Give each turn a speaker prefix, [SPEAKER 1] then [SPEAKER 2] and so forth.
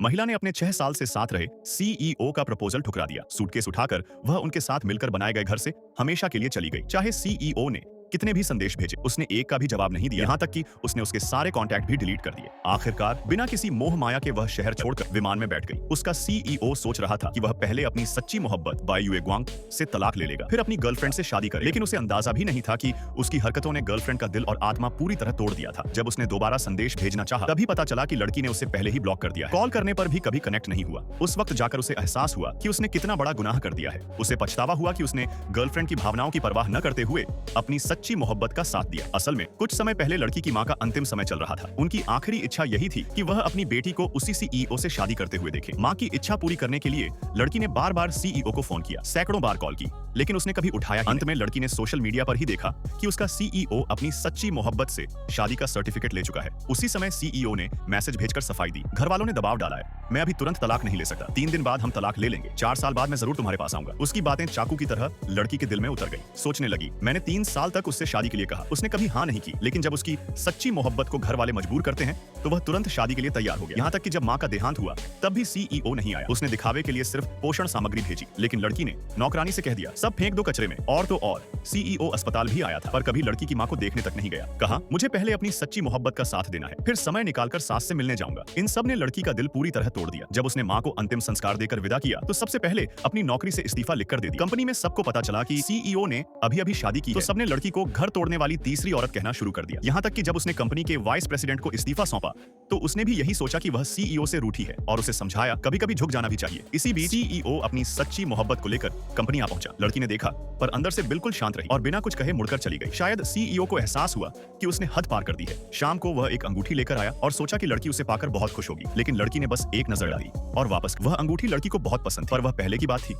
[SPEAKER 1] महिला ने अपने 6 साल से साथ रहे सीईओ का प्रपोजल ठुकरा दिया। सूटकेस उठाकर वह उनके साथ मिलकर बनाए गए घर से हमेशा के लिए चली गई। चाहे सीईओ ने कितने भी संदेश भेजे, उसने एक का भी जवाब नहीं दिया। यहाँ तक कि उसने उसके सारे कॉन्टैक्ट भी डिलीट कर दिए। आखिरकार बिना किसी मोह माया के वह शहर छोड़कर विमान में बैठ गई। उसका सीईओ सोच रहा था कि वह पहले अपनी सच्ची मोहब्बत बाई युए ग्वांग से तलाक ले लेगा, फिर अपनी गर्लफ्रेंड से शादी करेगा। लेकिन उसे अंदाजा भी नहीं था कि उसकी हरकतों ने गर्लफ्रेंड का दिल और आत्मा पूरी तरह तोड़ दिया था। जब उसने दोबारा संदेश भेजना चाहा, तभी पता चला कि लड़की ने उसे पहले ही ब्लॉक कर दिया है। कॉल करने पर भी कभी कनेक्ट नहीं हुआ। उस वक्त जाकर उसे एहसास हुआ कि उसने कितना बड़ा गुनाह कर दिया है। उसे पछतावा हुआ कि उसने गर्लफ्रेंड की भावनाओं की परवाह न करते हुए अपनी सच्ची मोहब्बत का साथ दिया। असल में कुछ समय पहले लड़की की मां का अंतिम समय चल रहा था। उनकी आखिरी इच्छा यही थी कि वह अपनी बेटी को उसी सीईओ से शादी करते हुए देखे। मां की इच्छा पूरी करने के लिए लड़की ने बार-बार सीईओ को फोन किया, सैकड़ों बार कॉल की, लेकिन उसने कभी उठाया ही नहीं। अंत में लड़की ने सोशल मीडिया पर ही देखा कि उसका सीईओ अपनी सच्ची मोहब्बत से शादी का सर्टिफिकेट ले चुका है। उसी समय सीईओ ने मैसेज भेजकर सफाई दी। घर वालों ने दबाव डाला है, मैं अभी तुरंत तलाक नहीं ले सकता, 3 दिन बाद हम तलाक ले लेंगे, 4 साल बाद मैं जरूर तुम्हारे पास आऊंगा। उसकी बातें चाकू की तरह लड़की के दिल में उतर गई। सोचने लगी, मैंने 3 साल तक उससे शादी के लिए कहा, उसने कभी हाँ नहीं की, लेकिन जब उसकी सच्ची मोहब्बत को घर वाले मजबूर करते हैं तो वह तुरंत शादी के लिए तैयार हो गया। यहाँ तक कि जब मां का देहांत हुआ तब भी सीईओ नहीं आया। उसने दिखावे के लिए सिर्फ पोषण सामग्री भेजी, लेकिन लड़की ने नौकरानी से कह दिया, सब फेंक दो कचरे में। और तो और सीईओ अस्पताल भी आया था, पर कभी लड़की की मां को देखने तक नहीं गया। कहा, मुझे पहले अपनी सच्ची मोहब्बत का साथ देना है, फिर समय निकालकर सास से मिलने जाऊंगा। इन सब ने लड़की का दिल पूरी तरह तोड़ दिया। जब उसने मां को अंतिम संस्कार देकर विदा किया तो सबसे पहले अपनी नौकरी से इस्तीफा लिखकर दे दिया। कंपनी में सबको पता चला कि सीईओ ने अभी शादी की है, तो सबने लड़की को घर तोड़ने वाली तीसरी औरत कहना शुरू कर दिया। यहाँ तक कि जब उसने कंपनी के वाइस प्रेसिडेंट को इस्तीफा सौंपा तो उसने भी यही सोचा कि वह सीईओ से रूठी है और उसे समझाया कभी कभी झुक जाना भी चाहिए। इसी बीच सीईओ अपनी सच्ची मोहब्बत को लेकर कंपनी आ पहुंचा। लड़की ने देखा पर अंदर से बिल्कुल शांत रही और बिना कुछ कहे मुड़कर चली गई। शायद सीईओ को एहसास हुआ कि उसने हद पार कर दी है। शाम को वह एक अंगूठी लेकर आया और सोचा कि लड़की उसे पाकर बहुत खुश होगी, लेकिन लड़की ने बस एक नजर डाली और वापस। वह अंगूठी लड़की को बहुत पसंद थी, पर वह पहले की बात थी।